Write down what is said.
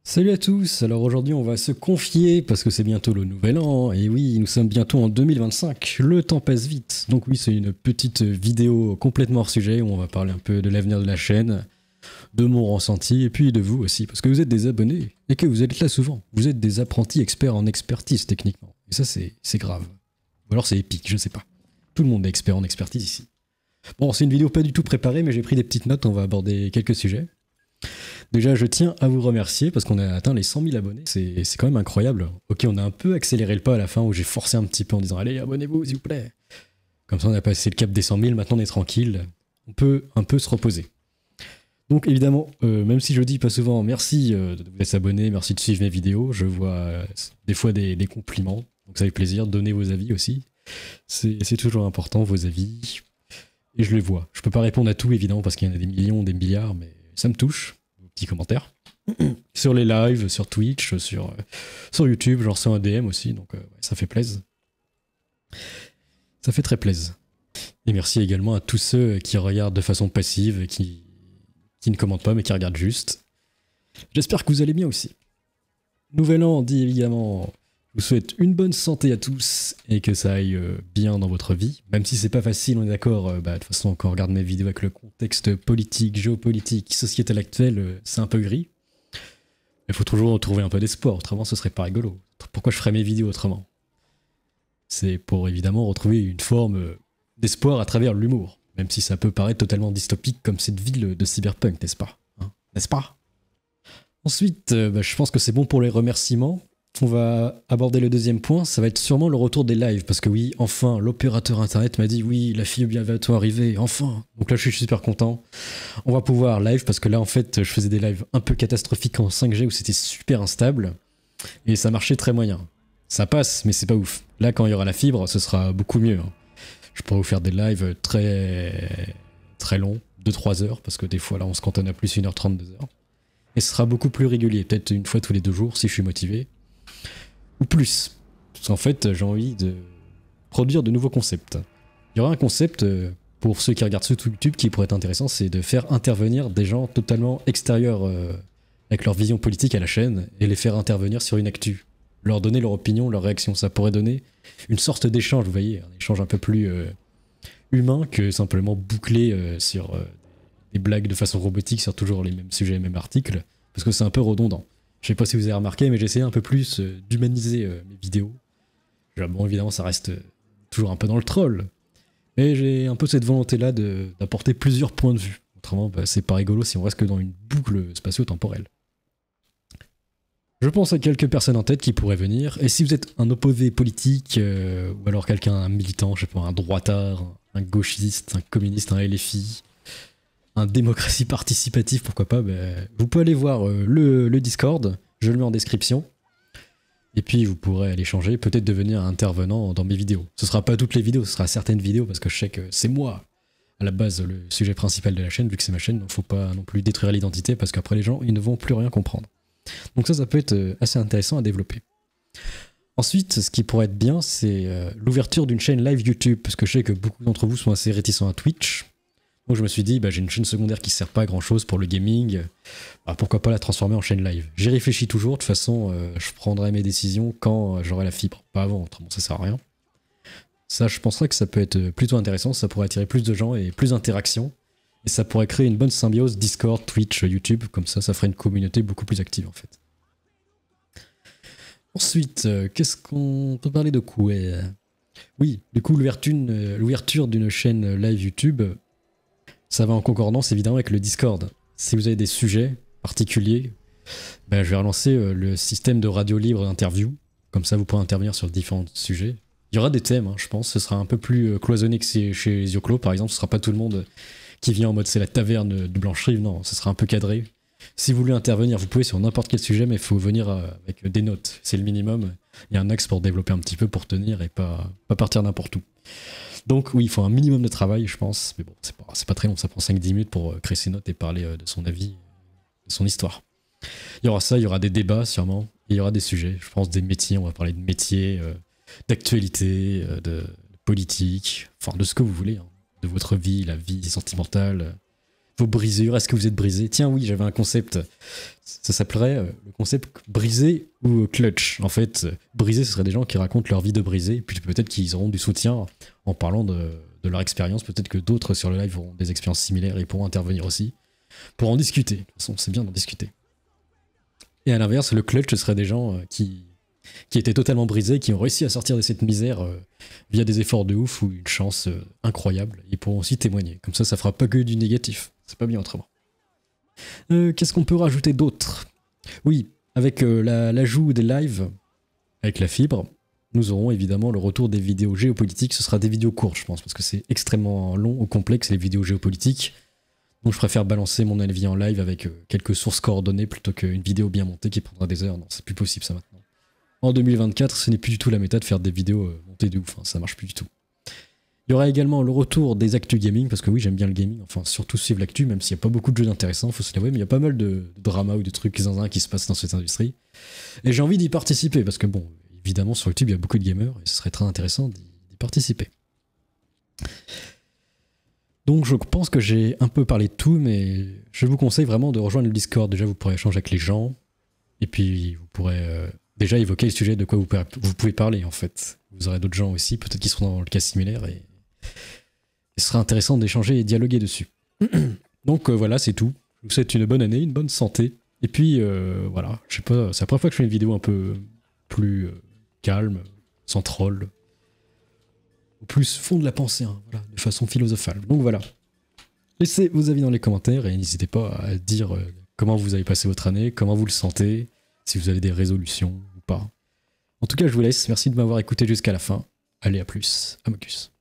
Salut à tous, alors aujourd'hui on va se confier parce que c'est bientôt le nouvel an, et oui, nous sommes bientôt en 2025, le temps passe vite. Donc oui, c'est une petite vidéo complètement hors sujet où on va parler un peu de l'avenir de la chaîne, de mon ressenti, et puis de vous aussi, parce que vous êtes des abonnés, et que vous êtes là souvent. Vous êtes des apprentis experts en expertise techniquement, et ça c'est grave. Ou alors c'est épique, je sais pas. Tout le monde est expert en expertise ici. Bon, c'est une vidéo pas du tout préparée, mais j'ai pris des petites notes, on va aborder quelques sujets. Déjà, je tiens à vous remercier parce qu'on a atteint les 100 000 abonnés. C'est quand même incroyable. Ok, on a un peu accéléré le pas à la fin où j'ai forcé un petit peu en disant allez, abonnez-vous s'il vous plaît. Comme ça, on a passé le cap des 100 000. Maintenant, on est tranquille. On peut un peu se reposer. Donc, évidemment, même si je dis pas souvent merci de vous être abonné, merci de suivre mes vidéos, je vois des fois des compliments. Donc, ça fait plaisir. Donnez vos avis aussi. C'est toujours important, vos avis. Et je les vois. Je peux pas répondre à tout, évidemment, parce qu'il y en a des millions, des milliards, mais ça me touche. Petits commentaires. Sur les lives, sur Twitch, sur YouTube, j'en reçois un DM aussi, donc ouais, ça fait plaisir. Ça fait très plaisir. Et merci également à tous ceux qui regardent de façon passive, qui ne commentent pas, mais qui regardent juste. J'espère que vous allez bien aussi. Nouvel an dit évidemment, je vous souhaite une bonne santé à tous et que ça aille bien dans votre vie. Même si c'est pas facile, on est d'accord, de toute façon, quand on regarde mes vidéos avec le contexte politique, géopolitique, sociétal actuel, c'est un peu gris. Il faut toujours trouver un peu d'espoir, autrement ce serait pas rigolo. Pourquoi je ferais mes vidéos autrement? C'est pour évidemment retrouver une forme d'espoir à travers l'humour, même si ça peut paraître totalement dystopique comme cette ville de cyberpunk, n'est-ce pas, hein? N'est-ce pas? Ensuite, je pense que c'est bon pour les remerciements. On va aborder le deuxième point, ça va être sûrement le retour des lives, parce que oui, enfin, l'opérateur internet m'a dit oui, la fille bien va toi arriver, enfin. Donc là, je suis super content. On va pouvoir live, parce que là, en fait, je faisais des lives un peu catastrophiques en 5G où c'était super instable, et ça marchait très moyen. Ça passe, mais c'est pas ouf. Là, quand il y aura la fibre, ce sera beaucoup mieux, hein. Je pourrais vous faire des lives très longs, 2-3 heures, parce que des fois, là, on se cantonne à plus 1h30, 2 heures. Et ce sera beaucoup plus régulier, peut-être une fois tous les 2 jours, si je suis motivé. Ou plus. Parce qu'en fait, j'ai envie de produire de nouveaux concepts. Il y aura un concept, pour ceux qui regardent sur YouTube, qui pourrait être intéressant, c'est de faire intervenir des gens totalement extérieurs avec leur vision politique à la chaîne, et les faire intervenir sur une actu. Leur donner leur opinion, leur réaction. Ça pourrait donner une sorte d'échange, vous voyez, un échange un peu plus humain que simplement boucler sur des blagues de façon robotique sur toujours les mêmes sujets, les mêmes articles, parce que c'est un peu redondant. Je sais pas si vous avez remarqué, mais j'ai essayé un peu plus d'humaniser mes vidéos. Bon, évidemment, ça reste toujours un peu dans le troll, mais j'ai un peu cette volonté-là d'apporter plusieurs points de vue. Autrement, c'est pas rigolo si on reste que dans une boucle spatio-temporelle. Je pense à quelques personnes en tête qui pourraient venir, et si vous êtes un opposé politique, ou alors quelqu'un, un militant, je sais pas, un droitard, un gauchiste, un communiste, un LFI, un démocratie participative, pourquoi pas, vous pouvez aller voir le Discord, je le mets en description, et puis vous pourrez aller changer, peut-être devenir un intervenant dans mes vidéos. Ce sera pas toutes les vidéos, ce sera certaines vidéos, parce que je sais que c'est moi, à la base, le sujet principal de la chaîne, vu que c'est ma chaîne, donc faut pas non plus détruire l'identité, parce qu'après les gens, ils ne vont plus rien comprendre. Donc ça peut être assez intéressant à développer. Ensuite, ce qui pourrait être bien, c'est l'ouverture d'une chaîne live YouTube, parce que je sais que beaucoup d'entre vous sont assez réticents à Twitch. Donc je me suis dit, j'ai une chaîne secondaire qui sert pas à grand chose pour le gaming, pourquoi pas la transformer en chaîne live. J'y réfléchis toujours, de toute façon, je prendrai mes décisions quand j'aurai la fibre, pas avant, autrement ça sert à rien. Ça, je penserais que ça peut être plutôt intéressant, ça pourrait attirer plus de gens et plus d'interactions, et ça pourrait créer une bonne symbiose Discord, Twitch, YouTube, comme ça ferait une communauté beaucoup plus active en fait. Ensuite, qu'est-ce qu'on peut parler de quoi? Oui, du coup, l'ouverture d'une chaîne live YouTube, ça va en concordance évidemment avec le Discord. Si vous avez des sujets particuliers, je vais relancer le système de radio libre d'interview. Comme ça, vous pourrez intervenir sur différents sujets. Il y aura des thèmes, je pense. Ce sera un peu plus cloisonné que chez les Yoclo, par exemple. Ce sera pas tout le monde qui vient en mode c'est la taverne de Blancherie. Non, ce sera un peu cadré. Si vous voulez intervenir, vous pouvez sur n'importe quel sujet, mais il faut venir avec des notes. C'est le minimum. Il y a un axe pour développer un petit peu, pour tenir et pas partir n'importe où. Donc oui, il faut un minimum de travail, je pense. Mais bon, c'est pas très long, ça prend 5-10 minutes pour créer ses notes et parler de son avis, de son histoire. Il y aura ça, il y aura des débats sûrement, et il y aura des sujets. Je pense des métiers, on va parler de métiers, d'actualité, de politique, enfin de ce que vous voulez, hein, de votre vie, la vie sentimentale, vos brisures. Est-ce que vous êtes brisé? Tiens, oui, j'avais un concept. Ça s'appellerait le concept brisé ou clutch. En fait, brisé, ce serait des gens qui racontent leur vie de brisé, puis peut-être qu'ils auront du soutien en parlant de leur expérience. Peut-être que d'autres sur le live auront des expériences similaires et pourront intervenir aussi pour en discuter. De toute façon, c'est bien d'en discuter. Et à l'inverse, le clutch, ce serait des gens qui étaient totalement brisés, qui ont réussi à sortir de cette misère via des efforts de ouf ou une chance incroyable. Ils pourront aussi témoigner. Comme ça fera pas que du négatif. C'est pas bien autrement. Qu'est-ce qu'on peut rajouter d'autre? Oui, avec l'ajout des lives, avec la fibre, nous aurons évidemment le retour des vidéos géopolitiques. Ce sera des vidéos courtes, je pense, parce que c'est extrêmement long ou complexe, les vidéos géopolitiques. Donc je préfère balancer mon avis en live avec quelques sources coordonnées plutôt qu'une vidéo bien montée qui prendra des heures. Non, c'est plus possible ça maintenant. En 2024, ce n'est plus du tout la méthode de faire des vidéos montées de ouf, hein, ça marche plus du tout. Il y aura également le retour des actus gaming, parce que oui, j'aime bien le gaming, enfin surtout suivre l'actu, même s'il n'y a pas beaucoup de jeux intéressants, faut se l'avouer, mais il y a pas mal de dramas ou de trucs zinzin qui se passent dans cette industrie. Et j'ai envie d'y participer, parce que bon, évidemment sur YouTube il y a beaucoup de gamers, et ce serait très intéressant d'y participer. Donc je pense que j'ai un peu parlé de tout, mais je vous conseille vraiment de rejoindre le Discord. Déjà, vous pourrez échanger avec les gens, et puis vous pourrez déjà évoquer le sujet de quoi vous pouvez parler, en fait. Vous aurez d'autres gens aussi, peut-être qui seront dans le cas similaire, et ce sera intéressant d'échanger et dialoguer dessus. Donc voilà, c'est tout. Je vous souhaite une bonne année, une bonne santé, et puis voilà, je sais pas, c'est la première fois que je fais une vidéo un peu plus calme, sans troll, au plus fond de la pensée, hein, voilà, de façon philosophale. Donc voilà. Laissez vos avis dans les commentaires et n'hésitez pas à dire comment vous avez passé votre année, comment vous le sentez, si vous avez des résolutions ou pas. En tout cas, je vous laisse. Merci de m'avoir écouté jusqu'à la fin. Allez, à plus. Amocus.